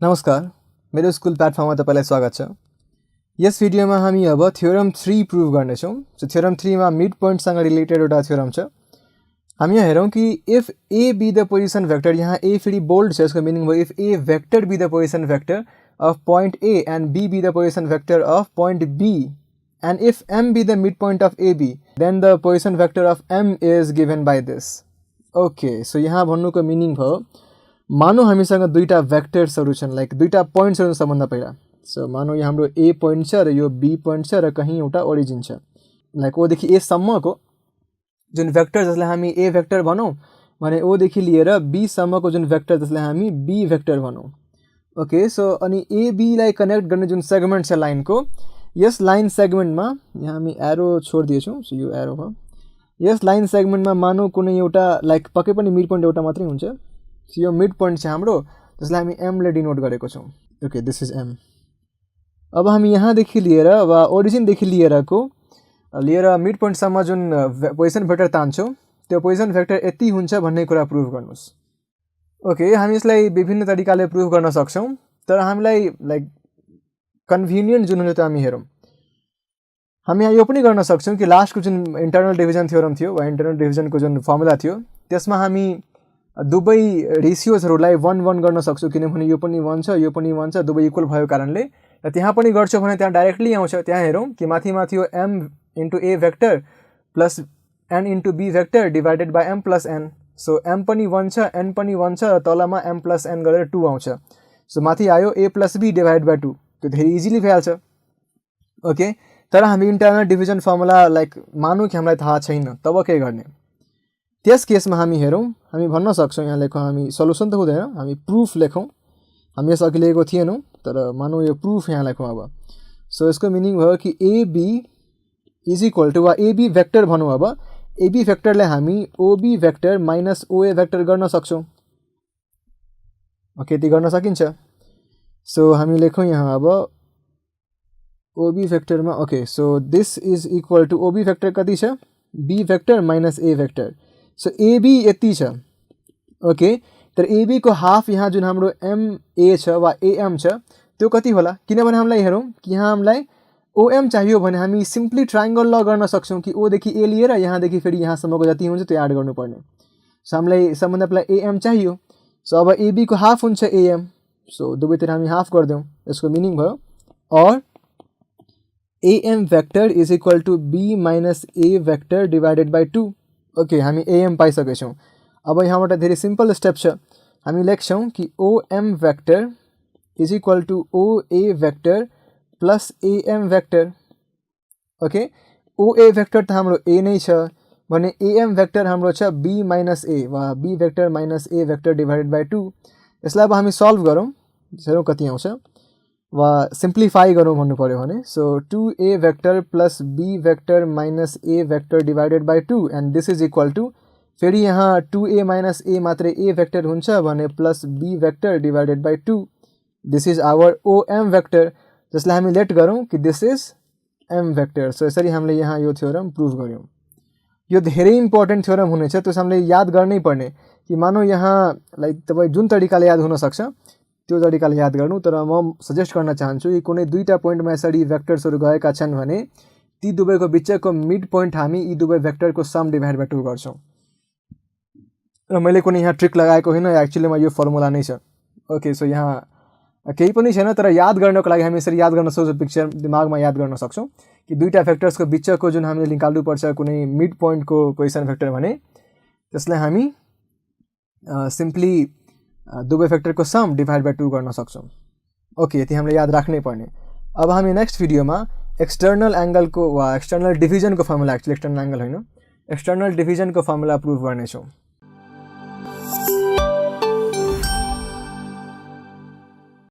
नमस्कार, मेरो स्कुल प्लेटफर्ममा तपाईलाई स्वागत छ। यस भिडियोमा हामी अब थ्योरम 3 प्रुभ गर्नेछौँ। सो थ्योरम 3 मा मिड पोइन्टसँग रिलेटेड एउटा थ्योरम छ। हामी यहाँ हेरौँ कि if A be the position vector, यहाँ ए फेरि बोल्ड छ, यसको मिनिङ भयो if A vector be the position vector of point A and B be the position vector of point B and if M be the mid point of A B then the position vector of am is given by this. Okay, so यहाँ भन्नुको meaning भयो मानौ हामीसँग दुईटा भेक्टर्सहरू छन्, like दुईटा पोइन्ट्सहरू सबभन्दा पहिला। सो मानौ यहाँ हाम्रो ए पोइन्ट छ र यो बी पोइन्ट छ र कहीँ एउटा ओरिजिन छ, लाइक ओदेखि ए सम्मको जुन भेक्टर जसलाई हामी ए भेक्टर भनौँ भने ओदेखि लिएर बी सम्मको जुन भेक्टर जसलाई हामी बी भेक्टर भनौँ। ओके, सो अनि ए बीलाई कनेक्ट गर्ने जुन सेगमेन्ट छ लाइनको, यस लाइन सेगमेन्टमा यहाँ हामी एरो छोडिदिएछौँ। सो यो एरो भयो। यस लाइन सेगमेन्टमा मानौ कुनै एउटा लाइक पक्कै पनि मिड पोइन्ट एउटा मात्रै हुन्छ। सो यो मिड पोइन्ट छ हाम्रो, जसलाई हामी एमले डिनोट गरेको छौँ। Okay, this is M. अब हामी यहाँदेखि लिएर वा ओरिजिनदेखि लिएर मिड पोइन्टसम्म जुन पोजिसन भेक्टर तान्छौँ त्यो पोजिसन भेक्टर यति हुन्छ भन्ने कुरा प्रुभ गर्नुहोस्। ओके, हामी यसलाई विभिन्न तरिकाले प्रुभ गर्न सक्छौँ, तर हामीलाई लाइक कन्भिनियन्ट जुन हुन्छ त्यो हामी हेरौँ। हामी यहाँ यो पनि गर्न सक्छौँ कि लास्टको जुन इन्टरनल डिभिजन थ्योरम थियो वा इन्टरनल डिभिजनको जुन फर्मुला थियो त्यसमा हामी दुवै रेसियोजहरूलाई 1-1 गर्न सक्छौँ, किनभने यो पनि 1 छ यो पनि 1 छ, दुवै इक्वल भएको कारणले। र त्यहाँ पनि गर्छौँ भने त्यहाँ डाइरेक्टली आउँछ। त्यहाँ हेरौँ कि माथि हो M into A vector plus N into B vector divided by M plus N. So M पनि 1 छ एन पनि 1 छ, तलमा एम प्लस एन गरेर 2 आउँछ। सो माथि आयो ए प्लस बी डिभाइड बाई 2, त्यो धेरै इजिली भइहाल्छ। ओके, तर हामी इन्टरनल डिभिजन फर्मुला लाइक मानौँ कि हामीलाई थाहा छैन, तब के गर्ने? त्यस केसमा हामी हेरौँ, हामी भन्न सक्छौँ, यहाँ लेखौँ, हामी सल्युसन त हुँदैन, हामी प्रुफ लेखौँ। हामी यस अघि लेखेको थिएनौँ, तर मानौँ यो प्रुफ यहाँ लेखौँ अब। सो यसको मिनिङ भयो कि एबी इज इक्वल टु वा एबी भेक्टर भनौँ। अब एबी भेक्टरलाई हामी ओबी भेक्टर माइनस ओए भेक्टर गर्न सक्छौँ। ओके, यति गर्न सकिन्छ। सो हामी लेखौँ यहाँ अब ओबी भेक्टरमा। Okay, so this is equal to O B vector कति छ? B vector minus A vector. So A B यति छ। ओके, तर एबी को हाफ यहाँ जुन हाम्रो एमए छ वा एएम छ त्यो कति होला? किनभने हामीलाई हेरौँ कि यहाँ हामीलाई ओएम चाहियो भने हामी सिम्पली ट्राइङ्गल ल गर्न सक्छौँ कि ओदेखि ए लिएर यहाँदेखि फेरि यहाँसम्मको जति हुन्छ त्यो एड गर्नुपर्ने। सो हामीलाई सबभन्दा पहिला एएम चाहियो। सो अब एबी को हाफ हुन्छ एएम। सो दुवैतिर हामी हाफ गरिदिउँ। यसको मिनिङ भयो और AM vector is equal to B minus A vector divided by 2। Okay, हामी एएम पाइसकेछौँ। अब यहाँबाट धेरै सिम्पल स्टेप छ। हामी लेख्छौँ कि OM vector is equal to OA vector plus AM vector. Okay, OA vector त हाम्रो ए नै छ भने एएम भेक्टर हाम्रो छ बी माइनस ए वा B vector minus A vector divided by 2। यसलाई अब हामी सल्भ गरौँ, हेरौँ कति आउँछ वा सिम्प्लिफाई गरौँ भन्नु पऱ्यो भने। So 2a vector plus b vector minus a vector divided by 2 and this is equal to फेरि यहाँ 2a माइनस a मात्रै a भेक्टर हुन्छ भने plus b vector divided by 2। This is our OM vector, जसलाई हामी let गरौँ कि this is m vector. So यसरी हामीले यहाँ यो थ्योरम प्रुभ गऱ्यौँ। यो धेरै इम्पोर्टेन्ट थ्योरम हुनेछ, त्यस हामीले याद गर्नै पर्ने कि मानौ यहाँ लाइक तपाईँ जुन तरिकाले याद हुनसक्छ त्यो तरिकाले याद गर्नु। तर म सजेस्ट गर्न चाहन्छु कि कुनै दुईटा पोइन्टमा यसरी भेक्टर्सहरू गएका छन् भने ती दुवैको बिचको मिड पोइन्ट हामी यी दुवै भेक्टरको सम डिभाइड बाई 2 गर्छौँ। र मैले कुनै यहाँ ट्रिक लगाएको होइन, एक्चुअलीमा यो फर्मुला नै छ। ओके, सो यहाँ केही पनि छैन, तर याद गर्नको लागि हामी यसरी याद गर्न सक्छौँ, पिक्चर दिमागमा याद गर्न सक्छौँ कि दुईटा भेक्टर्सको बिचको जुन हामीले निकाल्नुपर्छ कुनै मिड पोइन्टको पोजिसन भेक्टर भने त्यसलाई हामी सिम्पली दुवै भेक्टरको सम डिभाइड बाई 2 गर्न सक्छौँ। ओके, यति हामीले याद राख्नै पर्ने। अब हामी नेक्स्ट भिडियोमा एक्सटर्नल एङ्गलको वा एक्सटर्नल डिभिजनको फर्मुला, एक्चुअली एक्सटर्नल एङ्गल होइन, एक्सटर्नल डिभिजनको फर्मुला प्रुभ गर्नेछौँ।